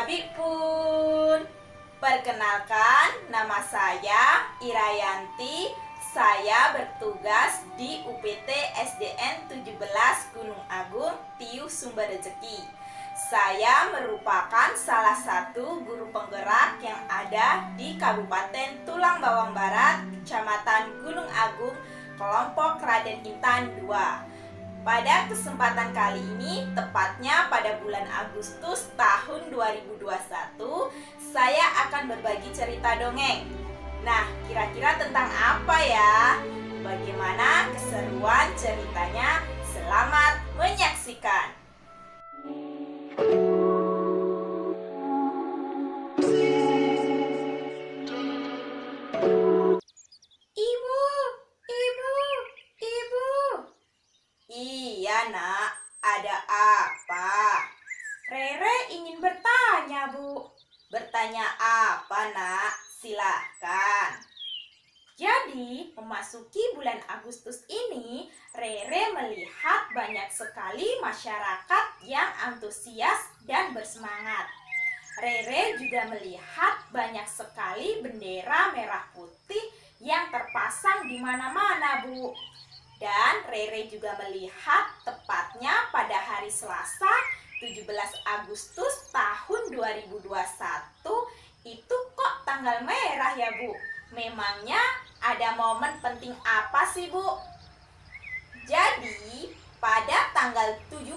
Habibpun. Perkenalkan, nama saya Irayanti. Saya bertugas di UPT SDN 17 Gunung Agung, Tiuh Sumber Rejeki. Saya merupakan salah satu guru penggerak yang ada di Kabupaten Tulang Bawang Barat, Kecamatan Gunung Agung, kelompok Raden Intan II. Pada kesempatan kali ini, tepatnya pada bulan Agustus tahun 2021, saya akan berbagi cerita dongeng. Nah, kira-kira tentang apa ya? Bagaimana keseruan ceritanya? Selamat menyaksikan. Iya nak, ada apa? Rere ingin bertanya bu. Bertanya apa nak? Silahkan. Jadi memasuki bulan Agustus ini, Rere melihat banyak sekali masyarakat yang antusias dan bersemangat. Rere juga melihat banyak sekali bendera merah putih yang terpasang di mana-mana bu. Dan Rere juga melihat tepatnya pada hari Selasa 17 Agustus tahun 2021 itu kok tanggal merah ya Bu? Memangnya ada momen penting apa sih Bu? Jadi pada tanggal 17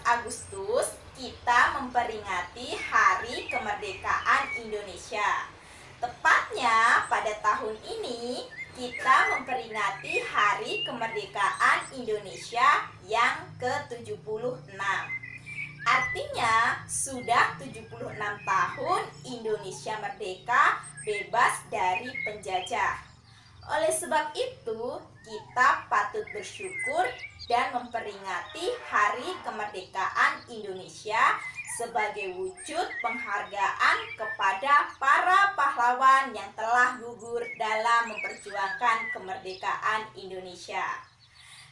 Agustus kita memperingati Hari Kemerdekaan Indonesia. Tepatnya pada tahun ini kita memperingati Hari Kemerdekaan Indonesia yang ke-76. Artinya sudah 76 tahun Indonesia merdeka bebas dari penjajah. Oleh sebab itu, kita patut bersyukur dan memperingati Hari Kemerdekaan Indonesia sebagai wujud penghargaan kepada para pahlawan yang telah gugur dalam memperjuangkan kemerdekaan Indonesia.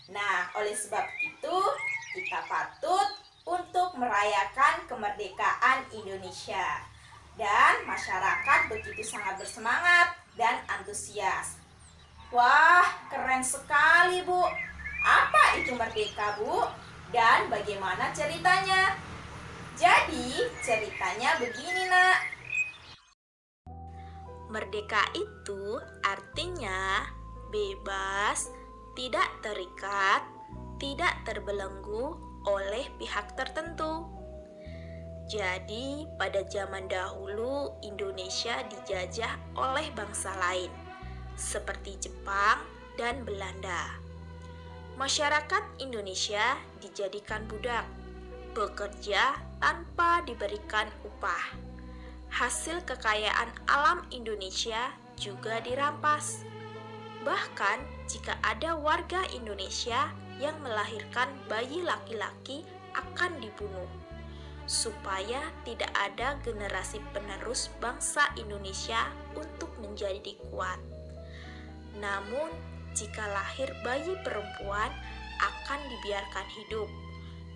Nah, oleh sebab itu, kita patut untuk merayakan kemerdekaan Indonesia. Dan masyarakat begitu sangat bersemangat dan antusias. Wah, keren sekali Bu. Apa itu merdeka Bu? Dan bagaimana ceritanya? Jadi, ceritanya begini nak. Merdeka itu artinya bebas, tidak terikat, tidak terbelenggu oleh pihak tertentu. Jadi, pada zaman dahulu Indonesia dijajah oleh bangsa lain, seperti Jepang dan Belanda. Masyarakat Indonesia dijadikan budak, bekerja tanpa diberikan upah. Hasil kekayaan alam Indonesia juga dirampas. Bahkan jika ada warga Indonesia yang melahirkan bayi laki-laki akan dibunuh, supaya tidak ada generasi penerus bangsa Indonesia untuk menjadi kuat. Namun, jika lahir bayi perempuan akan dibiarkan hidup.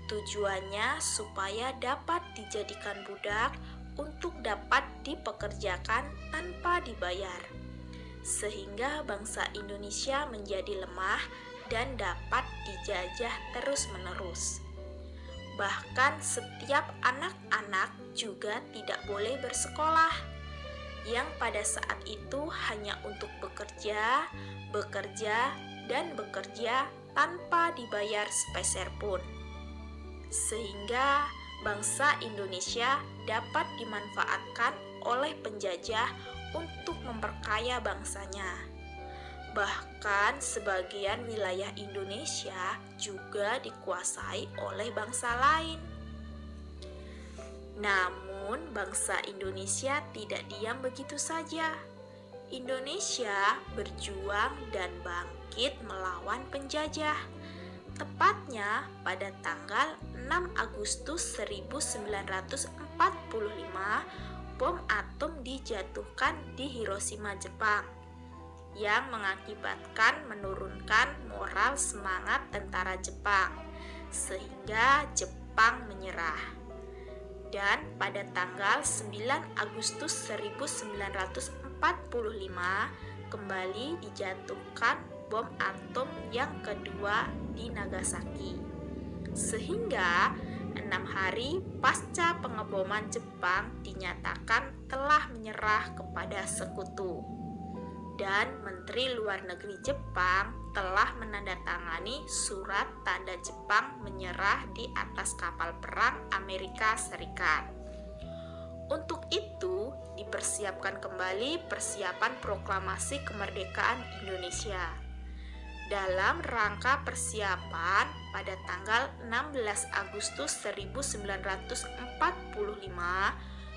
Tujuannya supaya dapat dijadikan budak untuk dapat dipekerjakan tanpa dibayar, sehingga bangsa Indonesia menjadi lemah dan dapat dijajah terus-menerus. Bahkan setiap anak-anak juga tidak boleh bersekolah, yang pada saat itu hanya untuk bekerja, dan bekerja tanpa dibayar sepeser pun. Sehingga bangsa Indonesia dapat dimanfaatkan oleh penjajah untuk memperkaya bangsanya. Bahkan sebagian wilayah Indonesia juga dikuasai oleh bangsa lain. Namun bangsa Indonesia tidak diam begitu saja. Indonesia berjuang dan bangkit melawan penjajah. Tepatnya pada tanggal 6 Agustus 1945, bom atom dijatuhkan di Hiroshima, Jepang, yang mengakibatkan menurunkan moral semangat tentara Jepang, sehingga Jepang menyerah. Dan pada tanggal 9 Agustus 1945 kembali dijatuhkan bom atom yang kedua di Nagasaki. Sehingga 6 hari pasca pengeboman Jepang dinyatakan telah menyerah kepada sekutu. Dan Menteri Luar Negeri Jepang telah menandatangani surat tanda Jepang menyerah di atas kapal perang Amerika Serikat. Untuk itu, dipersiapkan kembali persiapan proklamasi kemerdekaan Indonesia. Dalam rangka persiapan, pada tanggal 16 Agustus 1945,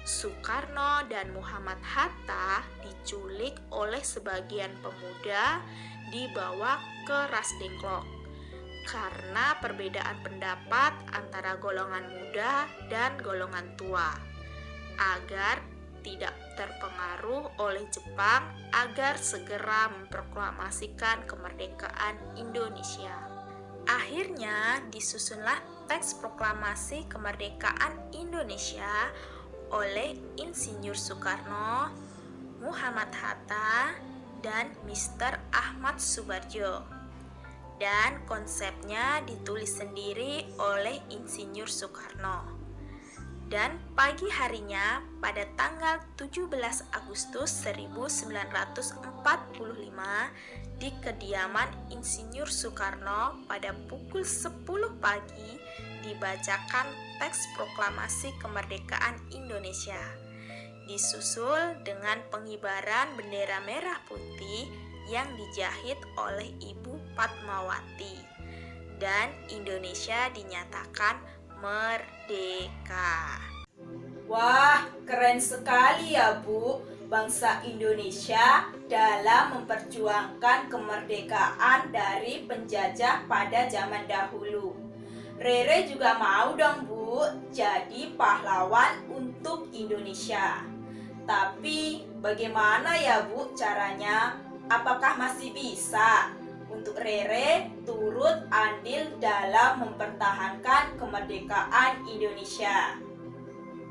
Soekarno dan Muhammad Hatta diculik oleh sebagian pemuda dibawa ke Rasdengklok karena perbedaan pendapat antara golongan muda dan golongan tua, agar tidak terpengaruh oleh Jepang agar segera memproklamasikan kemerdekaan Indonesia. Akhirnya disusunlah teks proklamasi kemerdekaan Indonesia oleh Insinyur Soekarno, Muhammad Hatta, dan Mr. Ahmad Soebardjo. Dan konsepnya ditulis sendiri oleh Insinyur Soekarno. Dan pagi harinya pada tanggal 17 Agustus 1945 di kediaman Insinyur Soekarno pada pukul 10 pagi dibacakan teks proklamasi kemerdekaan Indonesia, disusul dengan pengibaran bendera merah putih yang dijahit oleh Ibu Fatmawati, dan Indonesia dinyatakan merdeka. Wah, keren sekali ya Bu, bangsa Indonesia dalam memperjuangkan kemerdekaan dari penjajah pada zaman dahulu. Rere juga mau dong Bu jadi pahlawan untuk Indonesia. Tapi bagaimana ya Bu caranya? Apakah masih bisa untuk Rere turut andil dalam mempertahankan kemerdekaan Indonesia?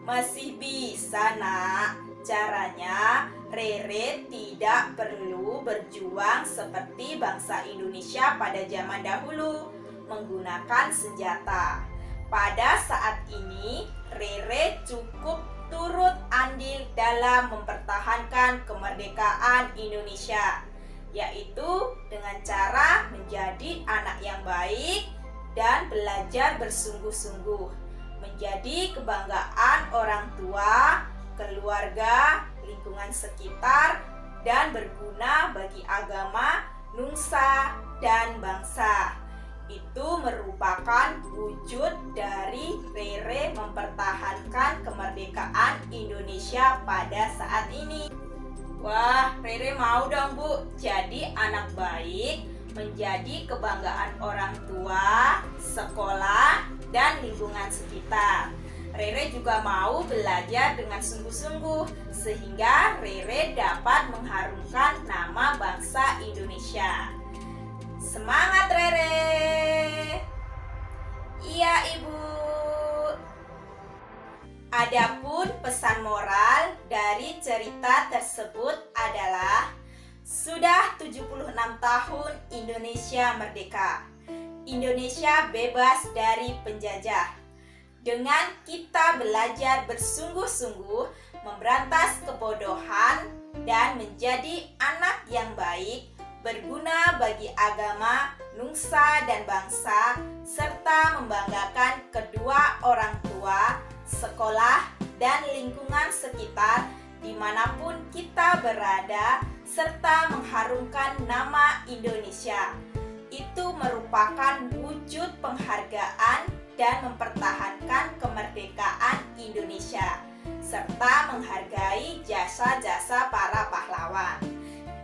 Masih bisa Nak. Caranya Rere tidak perlu berjuang seperti bangsa Indonesia pada zaman dahulu menggunakan senjata. Pada saat ini, Rere cukup turut andil dalam mempertahankan kemerdekaan Indonesia, yaitu dengan cara menjadi anak yang baik dan belajar bersungguh-sungguh, menjadi kebanggaan orang tua, keluarga, lingkungan sekitar, dan berguna bagi agama, nusa, dan bangsa. Itu merupakan wujud dari Rere mempertahankan kemerdekaan Indonesia pada saat ini. Wah, Rere mau dong Bu jadi anak baik, menjadi kebanggaan orang tua, sekolah, dan lingkungan sekitar. Rere juga mau belajar dengan sungguh-sungguh sehingga Rere dapat mengharumkan nama bangsa Indonesia. Semangat Rere! Iya Ibu. Adapun pesan moral dari cerita tersebut adalah sudah 76 tahun Indonesia merdeka. Indonesia bebas dari penjajah. Dengan kita belajar bersungguh-sungguh memberantas kebodohan dan menjadi anak yang baik, berguna bagi agama, nusa, dan bangsa, serta membanggakan kedua orang tua, sekolah, dan lingkungan sekitar dimanapun kita berada, serta mengharumkan nama Indonesia. Itu merupakan wujud penghargaan dan mempertahankan kemerdekaan Indonesia, serta menghargai jasa-jasa para pahlawan.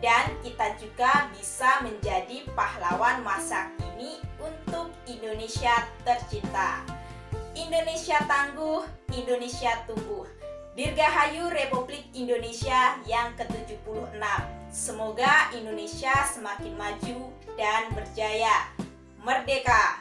Dan kita juga bisa menjadi pahlawan masa kini untuk Indonesia tercinta. Indonesia tangguh, Indonesia tumbuh. Dirgahayu Republik Indonesia yang ke-76. Semoga Indonesia semakin maju dan berjaya. Merdeka!